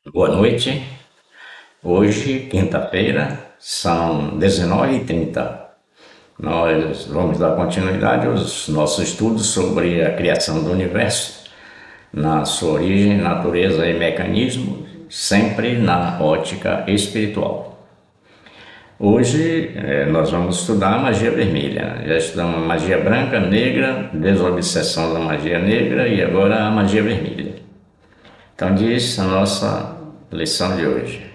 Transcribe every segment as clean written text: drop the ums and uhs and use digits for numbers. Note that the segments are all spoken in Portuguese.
Boa noite. Hoje, quinta-feira, são 19h30. Nós vamos dar continuidade aos nossos estudos sobre a criação do universo, na sua origem, natureza e mecanismo, sempre na ótica espiritual. Hoje nós vamos estudar a magia vermelha. Já estudamos a magia branca, negra, desobsessão da magia negra e agora a magia vermelha. Então diz a nossa lição de hoje.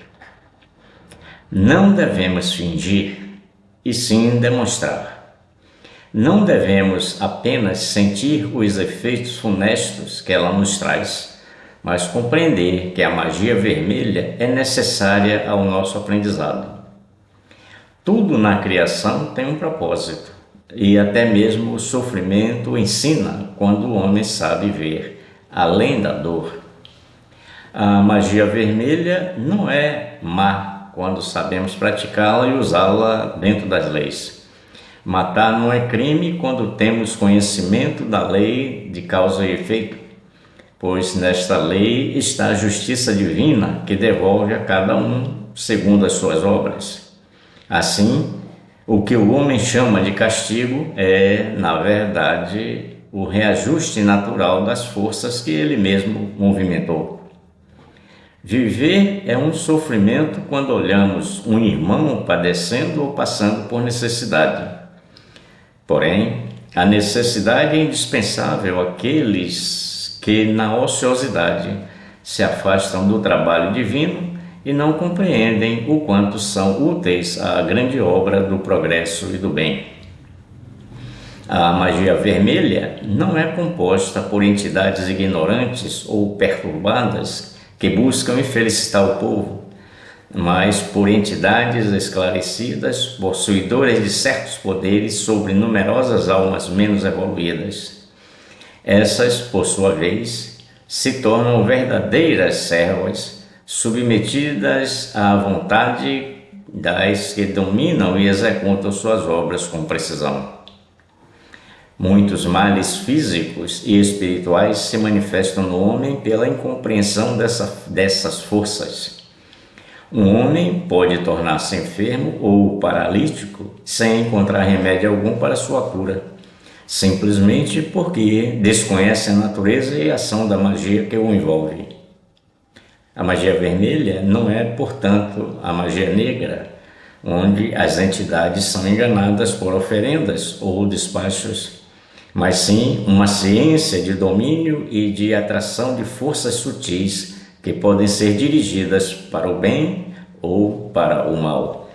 Não devemos fingir, e sim demonstrar. Não devemos apenas sentir os efeitos funestos que ela nos traz, mas compreender que a magia vermelha é necessária ao nosso aprendizado. Tudo na criação tem um propósito, e até mesmo o sofrimento ensina quando o homem sabe ver além da dor. A magia vermelha não é má quando sabemos praticá-la e usá-la dentro das leis. Matar não é crime quando temos conhecimento da lei de causa e efeito, pois nesta lei está a justiça divina que devolve a cada um segundo as suas obras. Assim, o que o homem chama de castigo é, na verdade, o reajuste natural das forças que ele mesmo movimentou. Viver é um sofrimento quando olhamos um irmão padecendo ou passando por necessidade. Porém, a necessidade é indispensável àqueles que, na ociosidade, se afastam do trabalho divino e não compreendem o quanto são úteis à grande obra do progresso e do bem. A magia vermelha não é composta por entidades ignorantes ou perturbadas que buscam infelicitar o povo, mas por entidades esclarecidas, possuidoras de certos poderes sobre numerosas almas menos evoluídas. Essas, por sua vez, se tornam verdadeiras servas, submetidas à vontade das que dominam e executam suas obras com precisão. Muitos males físicos e espirituais se manifestam no homem pela incompreensão dessas forças. Um homem pode tornar-se enfermo ou paralítico sem encontrar remédio algum para sua cura, simplesmente porque desconhece a natureza e a ação da magia que o envolve. A magia vermelha não é, portanto, a magia negra, onde as entidades são enganadas por oferendas ou despachos, mas sim uma ciência de domínio e de atração de forças sutis que podem ser dirigidas para o bem ou para o mal.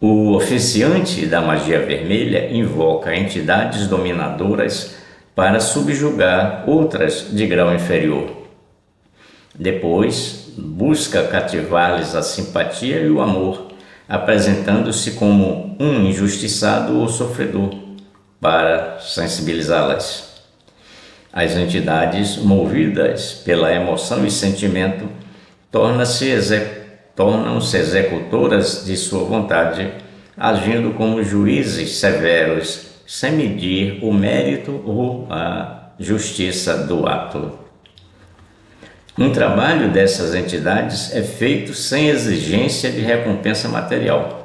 O oficiante da magia vermelha invoca entidades dominadoras para subjugar outras de grau inferior. Depois, busca cativar-lhes a simpatia e o amor, apresentando-se como um injustiçado ou sofredor, para sensibilizá-las. As entidades, movidas pela emoção e sentimento, tornam-se executoras de sua vontade, agindo como juízes severos, sem medir o mérito ou a justiça do ato. Um trabalho dessas entidades é feito sem exigência de recompensa material.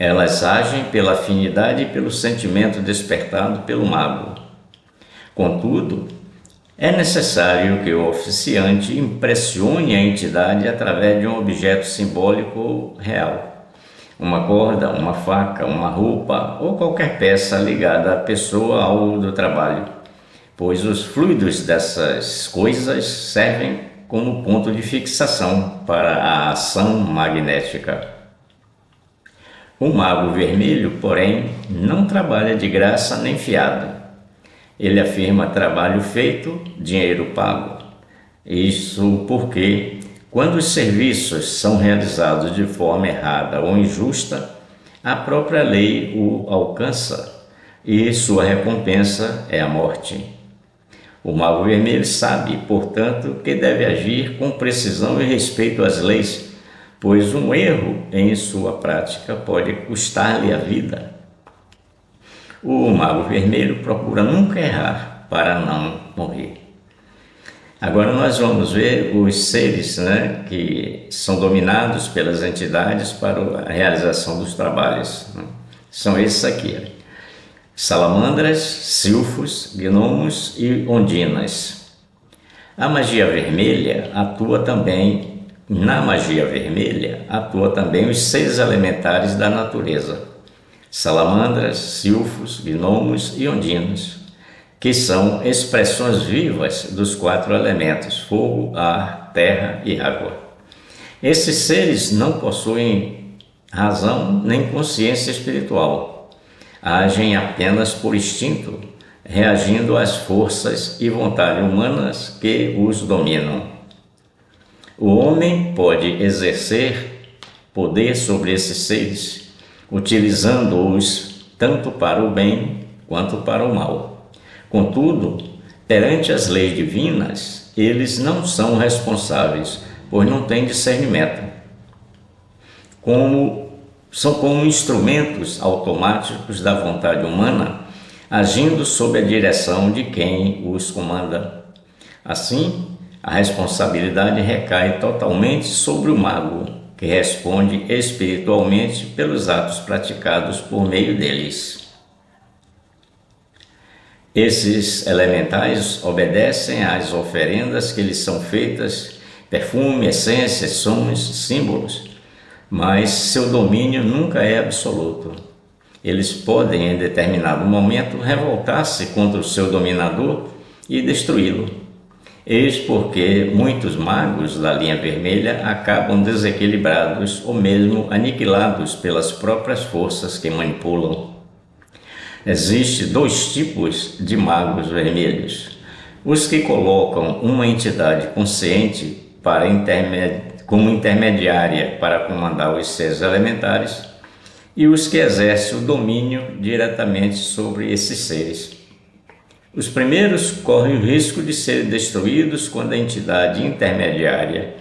Elas agem pela afinidade e pelo sentimento despertado pelo mago. Contudo, é necessário que o oficiante impressione a entidade através de um objeto simbólico real. Uma corda, uma faca, uma roupa ou qualquer peça ligada à pessoa ao do trabalho, pois os fluidos dessas coisas servem como ponto de fixação para a ação magnética. O mago vermelho, porém, não trabalha de graça nem fiado. Ele afirma trabalho feito, dinheiro pago. Isso porque, quando os serviços são realizados de forma errada ou injusta, a própria lei o alcança e sua recompensa é a morte. O mago vermelho sabe, portanto, que deve agir com precisão e respeito às leis, pois um erro em sua prática pode custar-lhe a vida. O mago vermelho procura nunca errar para não morrer. Agora nós vamos ver os seres, né, que são dominados pelas entidades para a realização dos trabalhos, né? São esses aqui: salamandras, silfos, gnomos e ondinas. A magia vermelha atua também, na magia vermelha atua também os seres elementares da natureza: salamandras, silfos, gnomos e ondinas, que são expressões vivas dos 4 elementos: fogo, ar, terra e água. Esses seres não possuem razão nem consciência espiritual. Agem apenas por instinto, reagindo às forças e vontade humanas que os dominam. O homem pode exercer poder sobre esses seres, utilizando-os tanto para o bem quanto para o mal. Contudo, perante as leis divinas, eles não são responsáveis, pois não têm discernimento. São como instrumentos automáticos da vontade humana, agindo sob a direção de quem os comanda. Assim, a responsabilidade recai totalmente sobre o mago, que responde espiritualmente pelos atos praticados por meio deles. Esses elementais obedecem às oferendas que lhes são feitas, perfume, essências, sons, símbolos, mas seu domínio nunca é absoluto. Eles podem, em determinado momento, revoltar-se contra o seu dominador e destruí-lo. Eis porque muitos magos da linha vermelha acabam desequilibrados ou mesmo aniquilados pelas próprias forças que manipulam. Existem 2 tipos de magos vermelhos: os que colocam uma entidade consciente como intermediária para comandar os seres elementares, e os que exercem o domínio diretamente sobre esses seres. Os primeiros correm o risco de serem destruídos quando a entidade intermediária,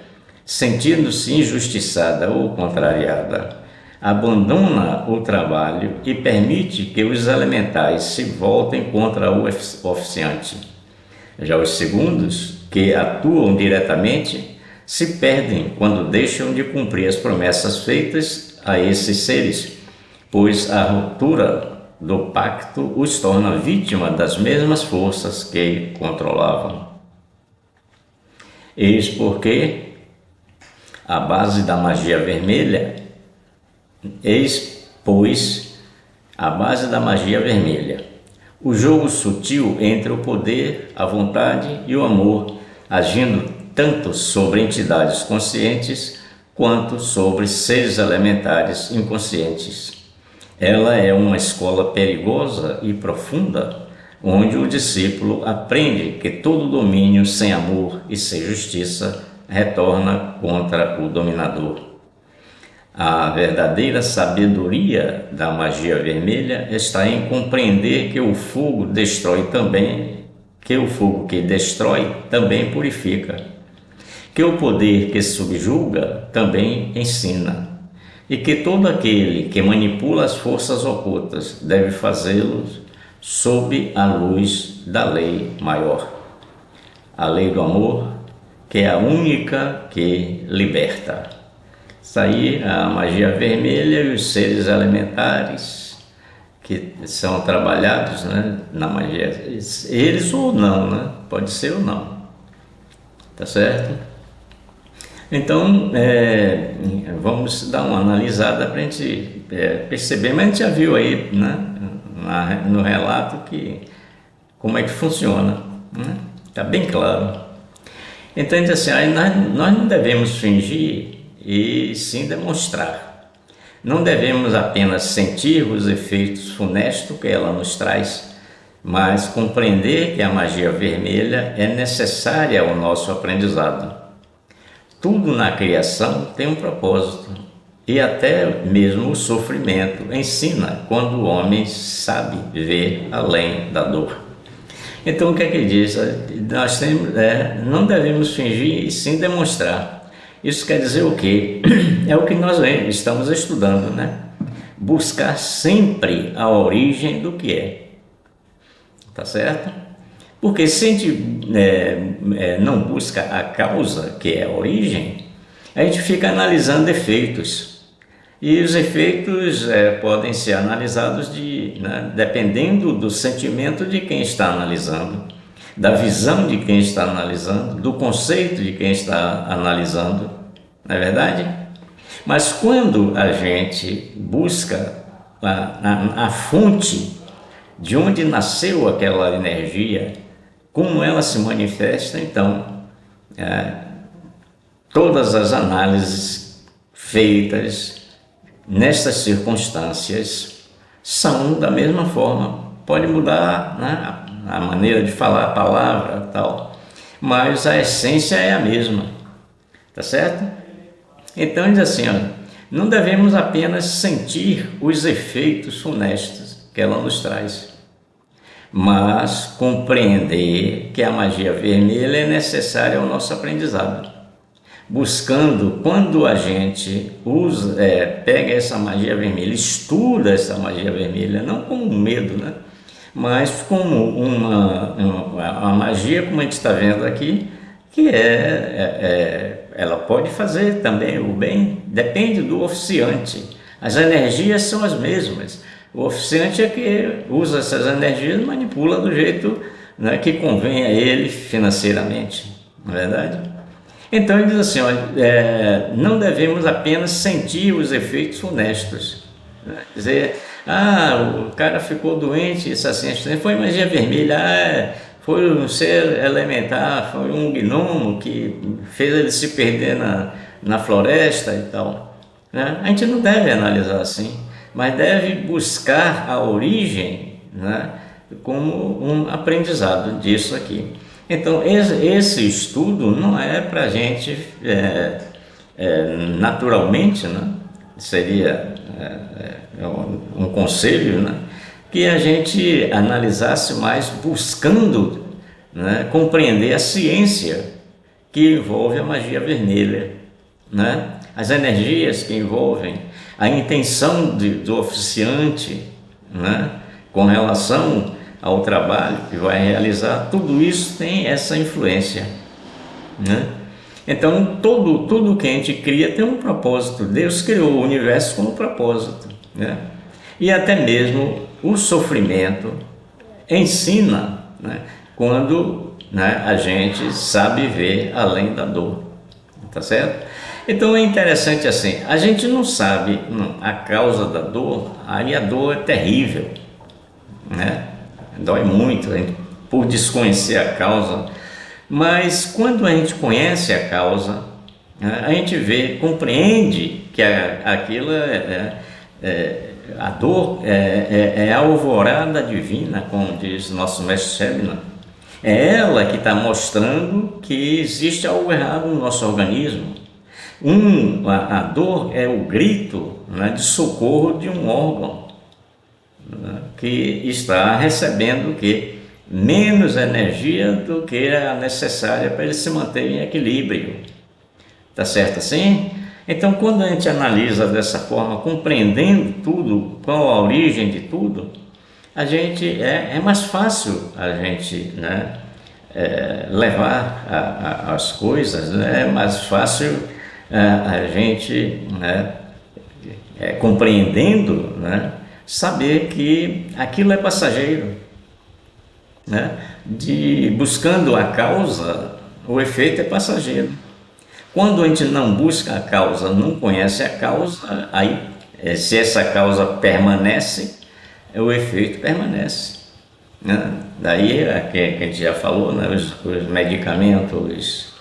sentindo-se injustiçada ou contrariada, abandona o trabalho e permite que os elementais se voltem contra o oficiante. Já os segundos, que atuam diretamente, se perdem quando deixam de cumprir as promessas feitas a esses seres, pois a ruptura do pacto os torna vítima das mesmas forças que controlavam. Eis porque a base da magia vermelha o jogo sutil entre o poder, a vontade e o amor, agindo tanto sobre entidades conscientes quanto sobre seres elementares inconscientes. Ela é uma escola perigosa e profunda, onde o discípulo aprende que todo domínio sem amor e sem justiça retorna contra o dominador. A verdadeira sabedoria da magia vermelha está em compreender que o fogo que destrói também purifica, que o poder que subjuga também ensina, e que todo aquele que manipula as forças ocultas deve fazê-lo sob a luz da lei maior, a lei do amor, que é a única que liberta. Isso aí, a magia vermelha e os seres elementares que são trabalhados, né, na magia, eles ou não, né? Pode ser ou não, tá certo? Então, vamos dar uma analisada para a gente perceber, mas a gente já viu aí, né, no relato como é que funciona, né? Tá bem claro. Então, assim, aí nós não devemos fingir e sim demonstrar. Não devemos apenas sentir os efeitos funestos que ela nos traz, mas compreender que a magia vermelha é necessária ao nosso aprendizado. Tudo na criação tem um propósito, e até mesmo o sofrimento ensina quando o homem sabe ver além da dor. Então, o que é que diz? Nós não devemos fingir e sim demonstrar. Isso quer dizer o quê? É o que nós estamos estudando, né? Buscar sempre a origem do que é, tá certo? Porque se a gente não busca a causa, que é a origem, a gente fica analisando efeitos. E os efeitos podem ser analisados dependendo do sentimento de quem está analisando, da visão de quem está analisando, do conceito de quem está analisando, não é verdade? Mas quando a gente busca a fonte de onde nasceu aquela energia, como ela se manifesta, então todas as análises feitas nestas circunstâncias são da mesma forma. Pode mudar, né, a maneira de falar a palavra tal, mas a essência é a mesma, tá certo? Então diz assim, ó, não devemos apenas sentir os efeitos funestos que ela nos traz, mas compreender que a magia vermelha é necessária ao nosso aprendizado. Buscando, quando a gente pega essa magia vermelha, estuda essa magia vermelha, não como um medo, né? Mas como uma magia, como a gente está vendo aqui, que ela pode fazer também o bem, depende do oficiante. As energias são as mesmas. O oficiante é que usa essas energias e manipula do jeito, né, que convém a ele financeiramente, não é verdade? Então ele diz assim, olha, não devemos apenas sentir os efeitos funestos, né? Dizer, o cara ficou doente, isso assim, foi magia vermelha, foi um ser elementar, foi um gnomo que fez ele se perder na floresta e tal, né? A gente não deve analisar assim, mas deve buscar a origem, né, como um aprendizado disso aqui. Então esse estudo não é para a gente naturalmente, né, seria um conselho, né, que a gente analisasse mais buscando, né, compreender a ciência que envolve a magia vermelha, né, as energias que envolvem, a intenção do oficiante, né, com relação ao trabalho que vai realizar, tudo isso tem essa influência, né? Então tudo que a gente cria tem um propósito. Deus criou o universo com um propósito, né? E até mesmo o sofrimento ensina, né, quando, né, a gente sabe ver além da dor, tá certo? Então é interessante assim, a gente não sabe a causa da dor, aí a dor é terrível, né? Dói muito por desconhecer a causa, mas quando a gente conhece a causa, a gente compreende que aquilo a dor é a alvorada divina, como diz nosso mestre Shabna. É ela que está mostrando que existe algo errado no nosso organismo. A dor é o grito, né, de socorro de um órgão, né, que está recebendo o quê? Menos energia do que a necessária para ele se manter em equilíbrio. Tá certo assim? Então, quando a gente analisa dessa forma, compreendendo tudo, qual a origem de tudo, a gente é mais fácil a gente, né, levar as coisas, né? É mais fácil a gente, né, compreendendo, né, saber que aquilo é passageiro, né? Buscando a causa, o efeito é passageiro. Quando a gente não busca a causa, não conhece a causa, aí se essa causa permanece, o efeito permanece, né? Daí que a gente já falou, né, os medicamentos,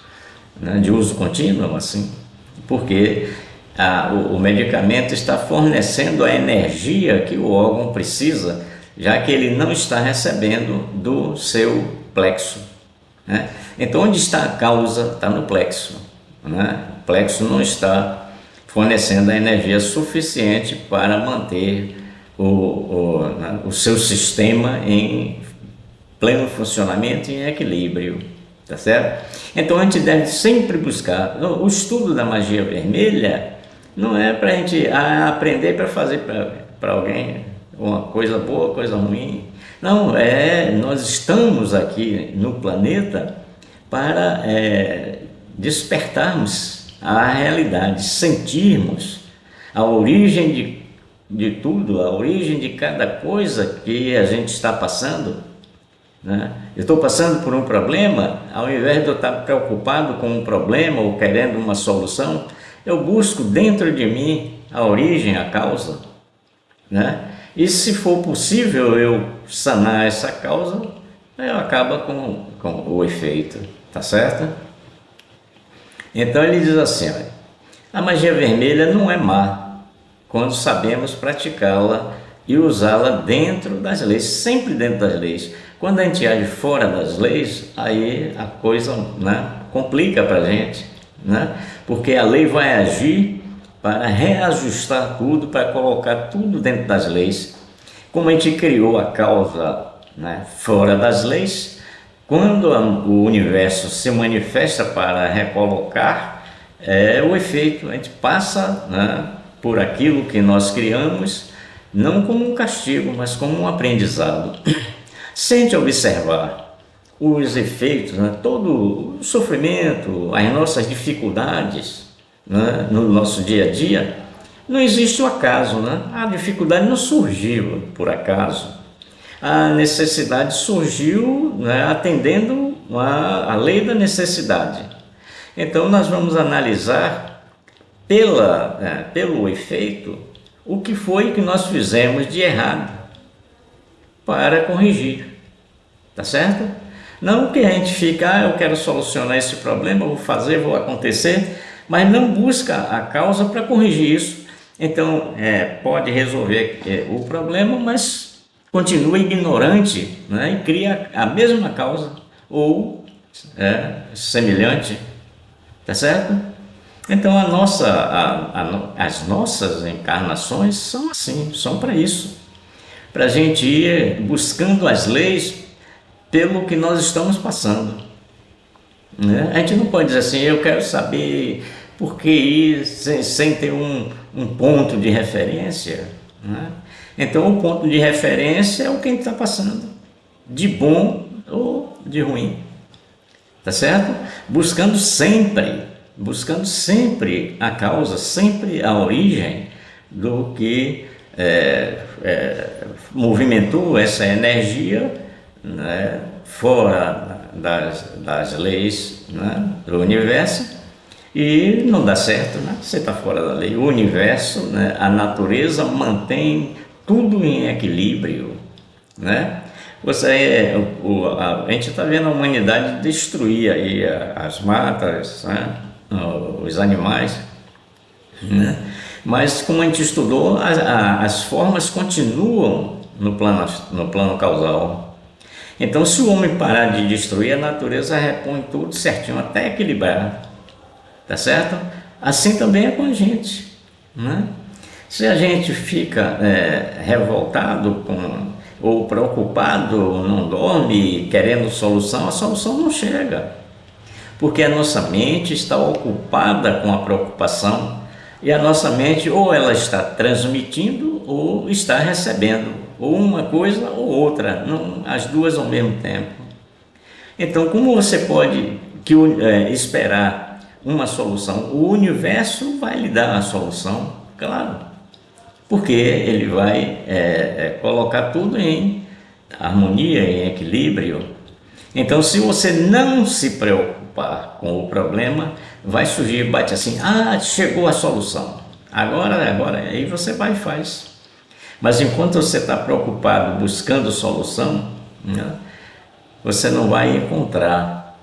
né, de uso contínuo, assim, porque o medicamento está fornecendo a energia que o órgão precisa, já que ele não está recebendo do seu plexo, né? Então, onde está a causa? Está no plexo, né? O plexo não está fornecendo a energia suficiente para manter o seu sistema em pleno funcionamento e em equilíbrio, tá certo? Então a gente deve sempre buscar. O estudo da magia vermelha não é para a gente aprender para fazer para alguém uma coisa boa, coisa ruim. Não, nós estamos aqui no planeta para despertarmos a realidade, sentirmos a origem de tudo, a origem de cada coisa que a gente está passando, né? Eu estou passando por um problema, ao invés de eu estar preocupado com um problema ou querendo uma solução, eu busco dentro de mim a origem, a causa, né? E se for possível eu sanar essa causa, eu acabo com o efeito, tá certo? Então ele diz assim, olha, a magia vermelha não é má quando sabemos praticá-la e usá-la dentro das leis, sempre dentro das leis. Quando a gente age fora das leis, aí a coisa, né, complica para a gente, né? Porque a lei vai agir para reajustar tudo, para colocar tudo dentro das leis. Como a gente criou a causa, né, fora das leis, quando o universo se manifesta para recolocar, o efeito, a gente passa, né, por aquilo que nós criamos, não como um castigo, mas como um aprendizado. Se a gente observar os efeitos, né, todo o sofrimento, as nossas dificuldades, né, no nosso dia a dia, não existe o acaso, né? A dificuldade não surgiu por acaso. A necessidade surgiu, né, atendendo a lei da necessidade. Então nós vamos analisar pelo efeito o que foi que nós fizemos de errado para corrigir, tá certo? Não que a gente fica, eu quero solucionar esse problema, vou fazer, vou acontecer, mas não busca a causa para corrigir isso. Então pode resolver o problema, mas continua ignorante, né? E cria a mesma causa ou semelhante, tá certo? Então as nossas encarnações são assim, são para isso, para a gente ir buscando as leis pelo que nós estamos passando, né? A gente não pode dizer assim, eu quero saber por que ir sem ter um ponto de referência, né? Então o ponto de referência é o que a gente está passando, de bom ou de ruim, tá certo? Buscando sempre a causa, sempre a origem do que movimentou essa energia, né, fora das leis, né, do universo, e não dá certo, né? Você está fora da lei. O universo, né, a natureza mantém tudo em equilíbrio, né? A gente está vendo a humanidade destruir aí as matas, né, os animais, né? Mas como a gente estudou, as formas continuam no plano causal. Então, se o homem parar de destruir, a natureza repõe tudo certinho, até equilibrar, tá certo? Assim também é com a gente, né? Se a gente fica revoltado ou preocupado, não dorme, querendo solução, a solução não chega, porque a nossa mente está ocupada com a preocupação, e a nossa mente ou ela está transmitindo ou está recebendo, ou uma coisa ou outra, não, as duas ao mesmo tempo. Então, como você pode esperar uma solução? O universo vai lhe dar a solução, claro, porque ele vai colocar tudo em harmonia, em equilíbrio. Então, se você não se preocupar com o problema, vai surgir, bate assim, chegou a solução, agora, aí você vai e faz. Mas enquanto você está preocupado buscando solução, né, você não vai encontrar,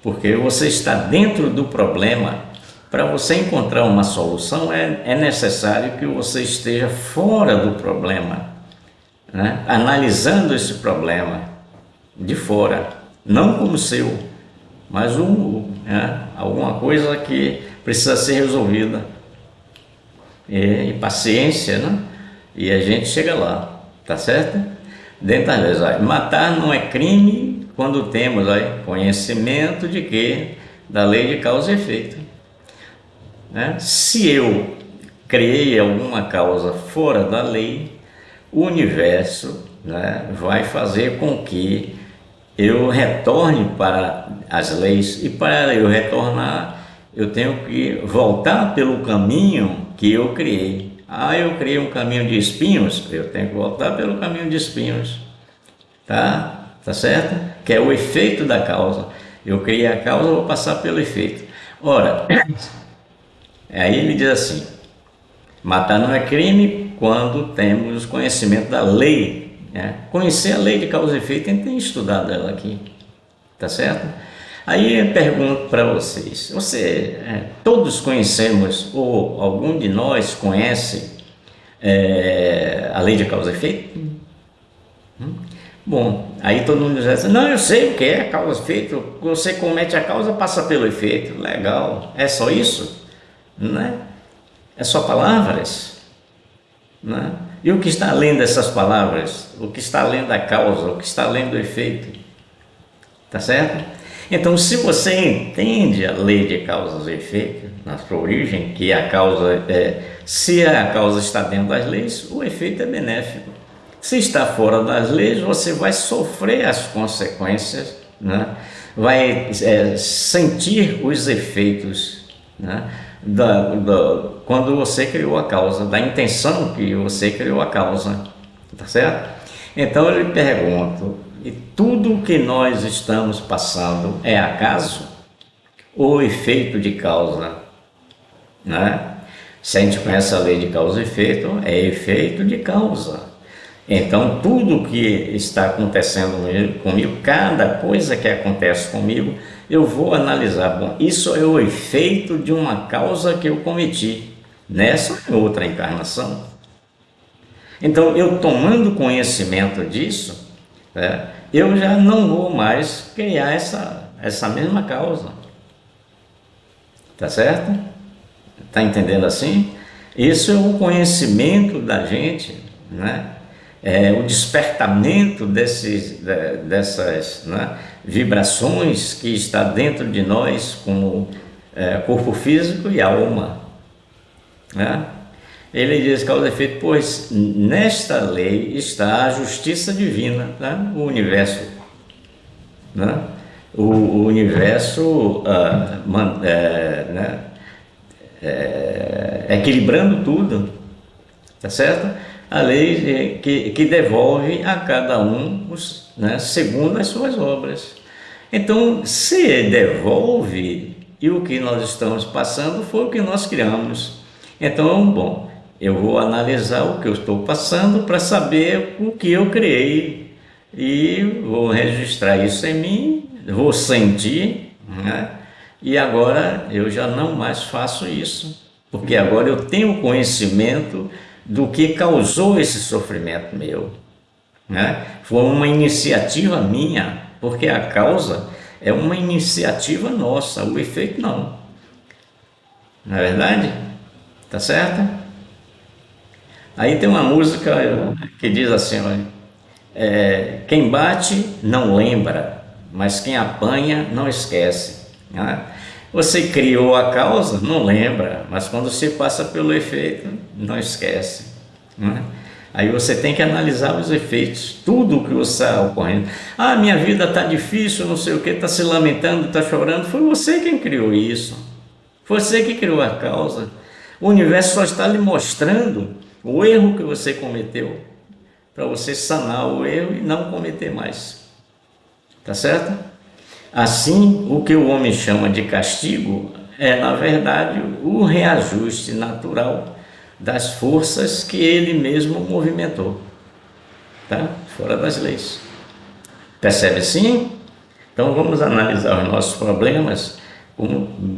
porque você está dentro do problema. Para você encontrar uma solução, é necessário que você esteja fora do problema, né, analisando esse problema de fora, não como seu, mas alguma coisa que precisa ser resolvida. E paciência, né? E a gente chega lá, tá certo? Dentro das leis, matar não é crime quando temos conhecimento de que? Da lei de causa e efeito, né? Se eu criei alguma causa fora da lei, o universo né, vai fazer com que eu retorne para as leis, e para eu retornar, eu tenho que voltar pelo caminho que eu criei. Eu criei um caminho de espinhos, eu tenho que voltar pelo caminho de espinhos, tá? Tá certo? Que é o efeito da causa. Eu criei a causa, vou passar pelo efeito. Ora, aí ele diz assim: matar não é crime quando temos conhecimento da lei, né? Conhecer a lei de causa e efeito, a gente tem estudado ela aqui, tá certo? Aí eu pergunto para vocês: todos conhecemos, ou algum de nós conhece a lei de causa e efeito? Bom, aí todo mundo diz assim: não, eu sei o que é causa e efeito, você comete a causa, passa pelo efeito. Legal, é só isso? Né? É só palavras? Né? E o que está além dessas palavras? O que está além da causa? O que está além do efeito? Tá certo? Então, se você entende a lei de causas e efeitos na sua origem, que a causa se a causa está dentro das leis, o efeito é benéfico. Se está fora das leis, você vai sofrer as consequências, né? Vai sentir os efeitos, né? Quando você criou a causa, da intenção que você criou a causa, tá certo? Então eu lhe pergunto: e tudo que nós estamos passando é acaso ou efeito de causa, né? Se a gente conhece a lei de causa e efeito, é efeito de causa. Então tudo que está acontecendo comigo, cada coisa que acontece comigo, eu vou analisar: bom, isso é o efeito de uma causa que eu cometi nessa ou outra encarnação. Então, eu tomando conhecimento disso, eu já não vou mais criar essa mesma causa. Tá certo? Tá entendendo assim? Isso é o conhecimento da gente, né? O despertamento dessas, né, vibrações que está dentro de nós, como corpo físico e alma, né? Ele diz causa e efeito, pois nesta lei está a justiça divina, tá? O universo, né? O universo né? Equilibrando tudo, tá certo? A lei que devolve a cada um, né, segundo as suas obras. Então, se devolve, e o que nós estamos passando foi o que nós criamos. Então, bom, eu vou analisar o que eu estou passando para saber o que eu criei e vou registrar isso em mim, vou sentir, né? E agora eu já não mais faço isso, porque agora eu tenho conhecimento do que causou esse sofrimento meu, né? Foi uma iniciativa minha, porque a causa é uma iniciativa nossa, o efeito não. Não é verdade? Tá certo? Aí tem uma música que diz assim, olha, quem bate não lembra, mas quem apanha não esquece, né? Você criou a causa, não lembra, mas quando você passa pelo efeito, não esquece, né? Aí você tem que analisar os efeitos, tudo o que está ocorrendo. Minha vida está difícil, não sei o que, está se lamentando, está chorando. Foi você quem criou isso, foi você que criou a causa. O universo só está lhe mostrando o erro que você cometeu, para você sanar o erro e não cometer mais, tá certo? Assim, o que o homem chama de castigo é, na verdade, o reajuste natural das forças que ele mesmo movimentou, tá? Fora das leis. Percebe sim? Então vamos analisar os nossos problemas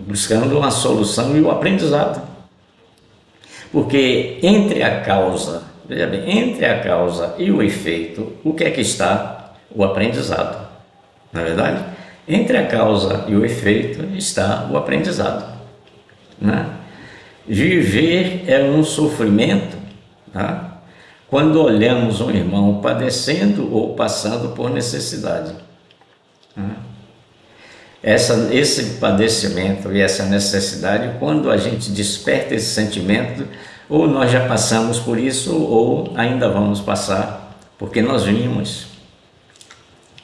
buscando uma solução e o aprendizado. Porque entre a causa, veja bem, entre a causa e o efeito, o que é que está? O aprendizado, não é verdade? Entre a causa e o efeito está o aprendizado, né? Viver é um sofrimento, tá? Quando olhamos um irmão padecendo ou passando por necessidade, né? Esse padecimento e essa necessidade, quando a gente desperta esse sentimento, ou nós já passamos por isso, ou ainda vamos passar porque nós vimos,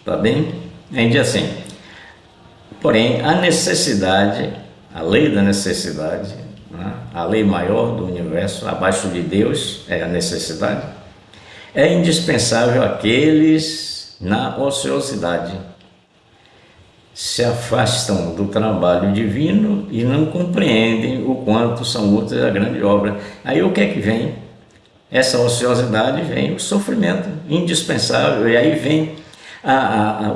tá bem? Ainda assim, porém, a necessidade, a lei da necessidade, né? A lei maior do universo, abaixo de Deus, é a necessidade, é indispensável àqueles na ociosidade, se afastam do trabalho divino e não compreendem o quanto são úteis à grande obra. Aí o que é que vem? Essa ociosidade, vem o sofrimento indispensável, e aí vem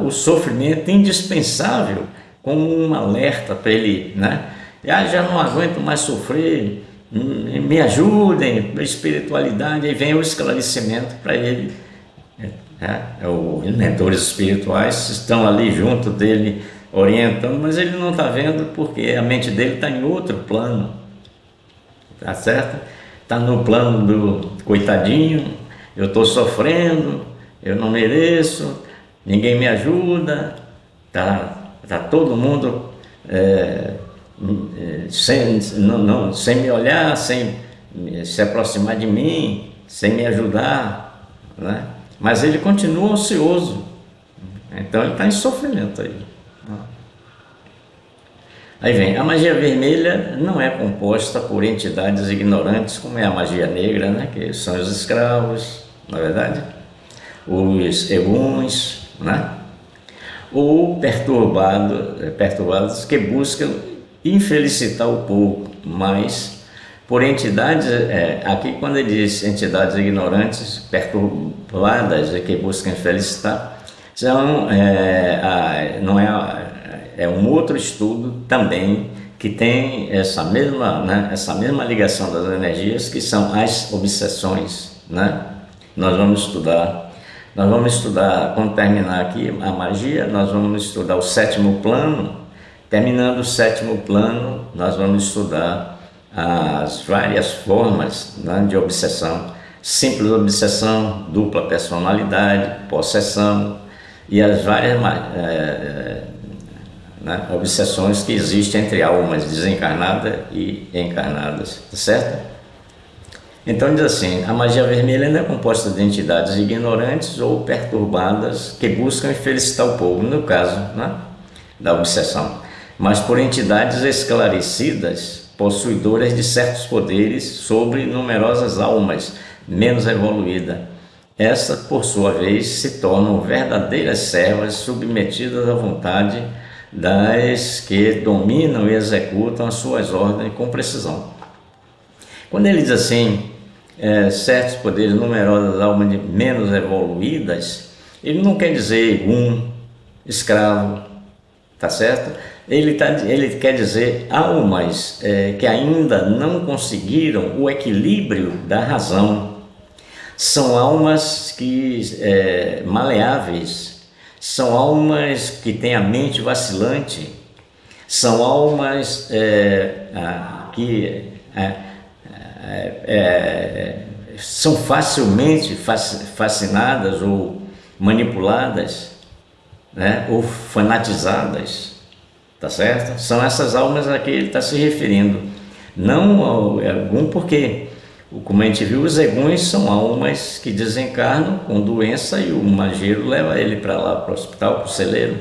o sofrimento indispensável como um alerta para ele, né? Já não aguento mais sofrer, me ajudem, espiritualidade, aí vem o esclarecimento para ele. Os mentores espirituais estão ali junto dele, orientando, mas ele não está vendo porque a mente dele está em outro plano, tá certo? Está no plano do coitadinho, eu estou sofrendo, eu não mereço, ninguém me ajuda, tá todo mundo sem me olhar, sem se aproximar de mim, sem me ajudar, né? Mas ele continua ocioso, então ele está em sofrimento aí. Aí vem, a magia vermelha não é composta por entidades ignorantes, como é a magia negra, né? Que são os escravos, na verdade, os eguns, né? Ou perturbados que buscam infelicitar o povo, mas por entidades, aqui quando ele diz entidades ignorantes, perturbadas que buscam felicitar, são, não é um outro estudo também que tem essa mesma, né, essa mesma ligação das energias, que são as obsessões, né? Nós vamos estudar, quando terminar aqui a magia, nós vamos estudar o sétimo plano. Terminando o sétimo plano, nós vamos estudar as várias formas, né, de obsessão: simples obsessão, dupla personalidade, possessão e as várias obsessões que existem entre almas desencarnadas e encarnadas, certo? Então diz assim, a magia vermelha não é composta de entidades ignorantes ou perturbadas que buscam felicitar o povo, no caso, né, da obsessão, mas por entidades esclarecidas, possuidoras de certos poderes sobre numerosas almas menos evoluídas. Essas, por sua vez, se tornam verdadeiras servas submetidas à vontade das que dominam e executam as suas ordens com precisão. Quando ele diz assim, certos poderes, numerosas almas menos evoluídas, ele não quer dizer escravo, tá certo? Ele quer dizer almas que ainda não conseguiram o equilíbrio da razão. São almas maleáveis, são almas que têm a mente vacilante, são almas que são facilmente fascinadas ou manipuladas, né, ou fanatizadas, tá certo? São essas almas a que ele está se referindo, não ao egum, porque, como a gente viu, os eguns são almas que desencarnam com doença e o mageiro leva ele para lá, para o hospital, para o celeiro.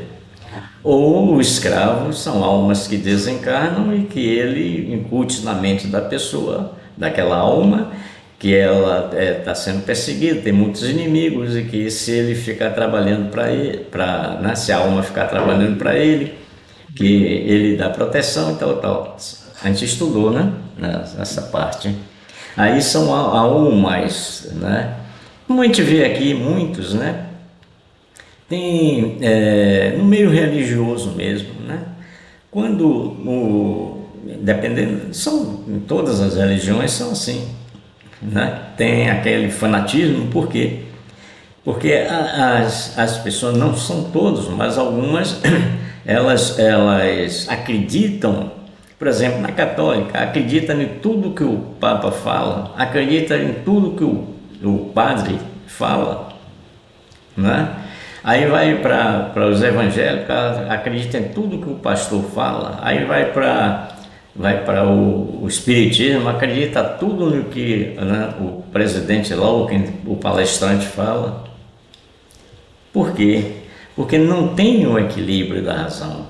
Ou os escravos são almas que desencarnam e que ele incute na mente da pessoa, daquela alma, que ela está sendo perseguida, tem muitos inimigos, e que se ele ficar trabalhando para ele, né, se a alma ficar trabalhando para ele, que ele dá proteção e tal. A gente estudou, né, essa parte. Aí são almas, né? Como a gente vê aqui, muitos, né? Tem no meio religioso mesmo, né? Dependendo, todas as religiões são assim, né? Tem aquele fanatismo, por quê? Porque as pessoas, não são todos, mas algumas, elas acreditam, por exemplo, na católica, acredita em tudo que o Papa fala, acredita em tudo que o padre fala, né? Aí vai para os evangélicos, acredita em tudo que o pastor fala. Aí vai para o espiritismo, acredita tudo no que, né, o presidente lá, o palestrante fala, Por quê? Porque não tem o equilíbrio da razão.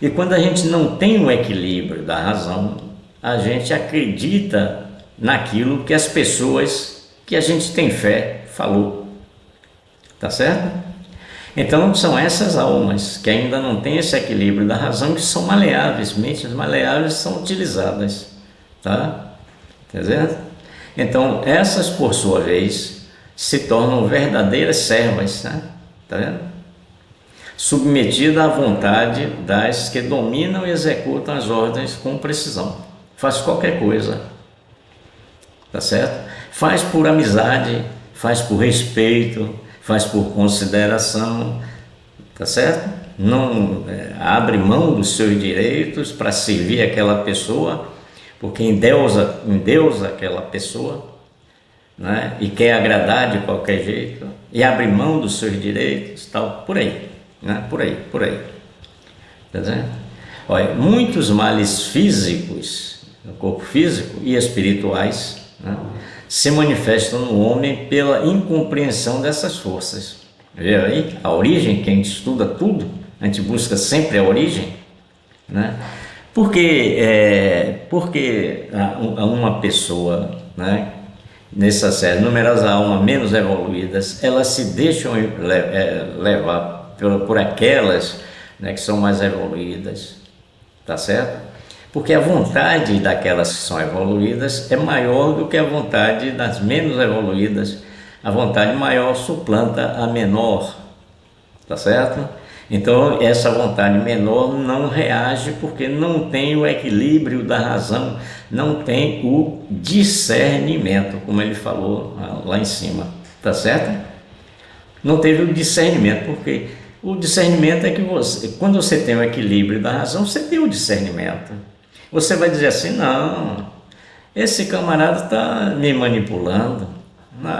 E quando a gente não tem o equilíbrio da razão, a gente acredita naquilo que as pessoas que a gente tem fé falou. Tá certo? Então são essas almas que ainda não têm esse equilíbrio da razão, que são maleáveis, mentes maleáveis são utilizadas. Tá? Entendeu? Então essas, por sua vez, se tornam verdadeiras servas, né? Tá vendo? Submetida à vontade das que dominam e executam as ordens com precisão. Faz qualquer coisa, tá certo? Faz por amizade, faz por respeito, faz por consideração, tá certo? Não abre mão dos seus direitos para servir aquela pessoa, porque endeusa aquela pessoa, né? E quer agradar de qualquer jeito, e abre mão dos seus direitos, tal, por aí. Né? Por aí. Tá vendo? Olha, muitos males físicos, no corpo físico e espirituais, né, se manifestam no homem pela incompreensão dessas forças. Vê aí a origem, que a gente estuda tudo, a gente busca sempre a origem, né? Porque uma pessoa, né, nessa série, numerosas almas menos evoluídas, elas se deixam levar por aquelas, né, que são mais evoluídas, tá certo? Porque a vontade daquelas que são evoluídas é maior do que a vontade das menos evoluídas. A vontade maior suplanta a menor, tá certo? Então essa vontade menor não reage porque não tem o equilíbrio da razão, não tem o discernimento, como ele falou lá em cima, tá certo? Não teve o discernimento, porque o discernimento é que quando você tem o equilíbrio da razão, você tem o discernimento. Você vai dizer assim, não, esse camarada está me manipulando,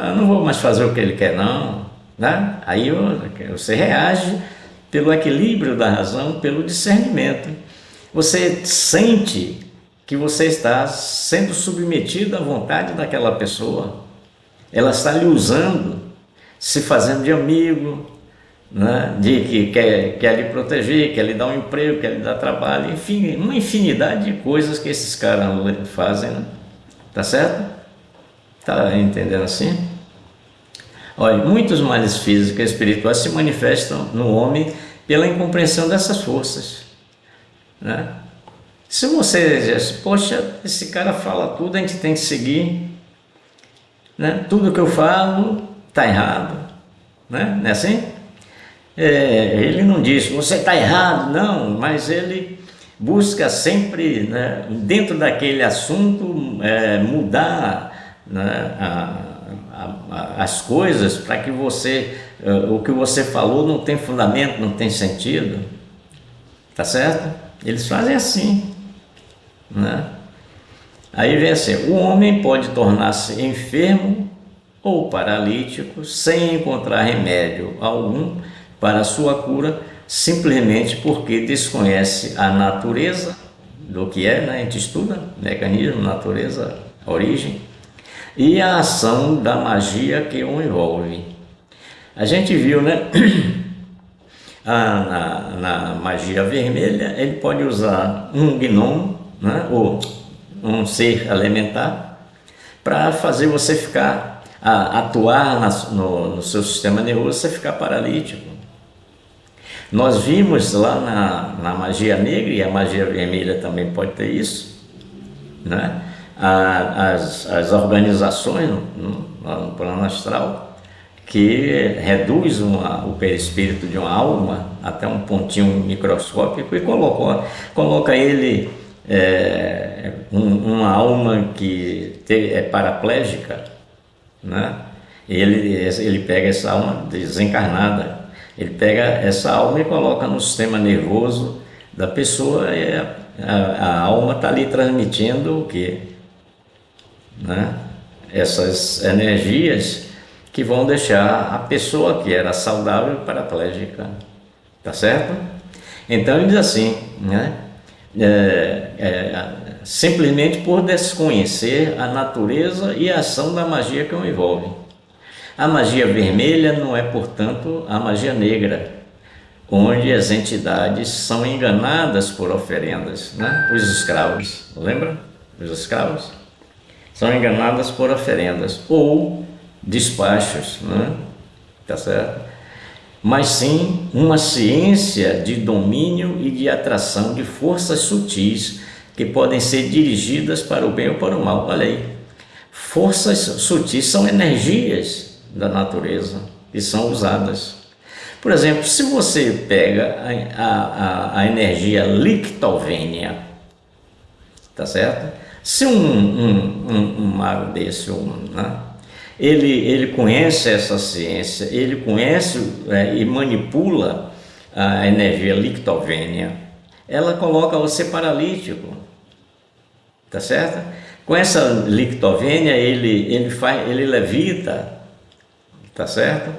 eu não vou mais fazer o que ele quer não, né? Aí você reage pelo equilíbrio da razão, pelo discernimento. Você sente que você está sendo submetido à vontade daquela pessoa, ela está lhe usando, se fazendo de amigo, né? De que quer lhe proteger, quer lhe dar um emprego, quer lhe dar trabalho, enfim, uma infinidade de coisas que esses caras fazem, né? Tá certo? Tá entendendo assim? Olha, muitos males físicos e espirituais se manifestam no homem pela incompreensão dessas forças, né? Se você diz, poxa, esse cara fala tudo, a gente tem que seguir, né? Tudo que eu falo está errado, né? Não é assim? Ele não diz, você está errado, não, mas ele busca sempre, né, dentro daquele assunto, mudar, né, as coisas para que o que você falou não tem fundamento, não tem sentido, tá certo? Eles fazem assim, né? Aí vem assim, o homem pode tornar-se enfermo ou paralítico sem encontrar remédio algum para a sua cura, simplesmente porque desconhece a natureza do que é, né? A gente estuda mecanismo, natureza, origem, e a ação da magia que o envolve. A gente viu, né? Na magia vermelha, ele pode usar um gnomo, né? Ou um ser elementar, para fazer você ficar, atuar no seu sistema nervoso, você ficar paralítico. Nós vimos lá na magia negra, e a magia vermelha também pode ter isso, né? As organizações no plano astral que reduz o perispírito de uma alma até um pontinho microscópico e coloca ele, uma alma que é paraplégica, né? Ele pega essa alma desencarnada, ele pega essa alma e coloca no sistema nervoso da pessoa, e a alma está ali transmitindo o quê? Né? Essas energias que vão deixar a pessoa que era saudável paraplégica, tá certo? Então ele diz assim, né? Simplesmente por desconhecer a natureza e a ação da magia que o envolve. A magia vermelha não é, portanto, a magia negra, onde as entidades são enganadas por oferendas, né? Os escravos, lembra? Os escravos são enganadas por oferendas ou despachos, né? Tá certo? Mas sim uma ciência de domínio e de atração de forças sutis que podem ser dirigidas para o bem ou para o mal. Olha aí, forças sutis são energias da natureza que são usadas. Por exemplo, se você pega a energia lictovênia, tá certo? Se um mago desse, né? Ele conhece essa ciência, ele conhece e manipula a energia lictovênia, ela coloca você paralítico, tá certo? Com essa lictovênia ele levita, tá certo?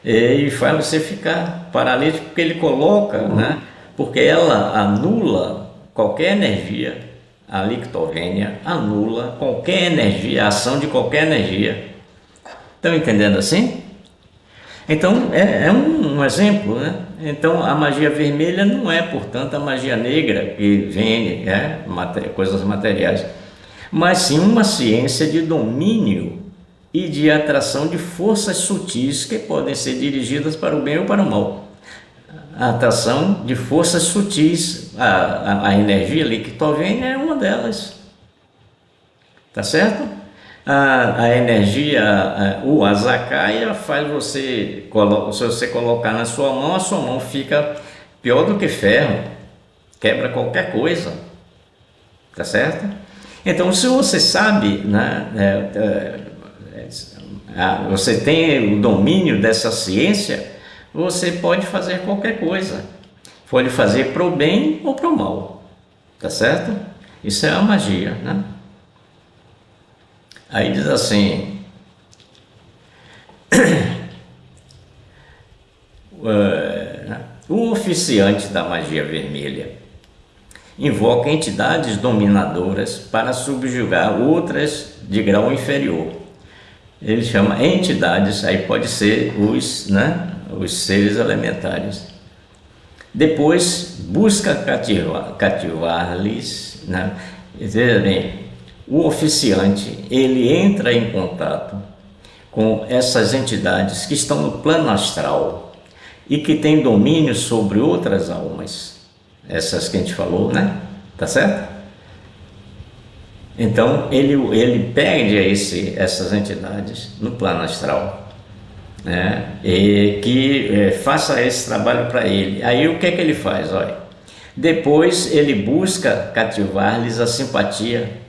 E faz você ficar paralítico porque ele coloca, né? Porque ela anula qualquer energia, a lictovênia anula qualquer energia, a ação de qualquer energia. Estão entendendo assim? Então é um exemplo, né? Então a magia vermelha não é, portanto, a magia negra que vem, coisas materiais, mas sim uma ciência de domínio e de atração de forças sutis que podem ser dirigidas para o bem ou para o mal. A atração de forças sutis, a energia lictovênia é uma delas, tá certo? A energia, o azakaia faz você, se você colocar na sua mão, a sua mão fica pior do que ferro, quebra qualquer coisa, tá certo? Então, se você sabe, né, você tem o domínio dessa ciência, você pode fazer qualquer coisa, pode fazer para o bem ou para o mal, tá certo? Isso é a magia, né? Aí diz assim, o oficiante da magia vermelha invoca entidades dominadoras para subjugar outras de grau inferior. Ele chama entidades, aí pode ser os seres elementares. Depois busca cativar-lhes, né? Veja bem, o oficiante, ele entra em contato com essas entidades que estão no plano astral e que têm domínio sobre outras almas, essas que a gente falou, né? Tá certo? Então ele pede a essas entidades no plano astral, né? E que faça esse trabalho para ele. Aí o que é que ele faz? Olha, depois ele busca cativar-lhes a simpatia,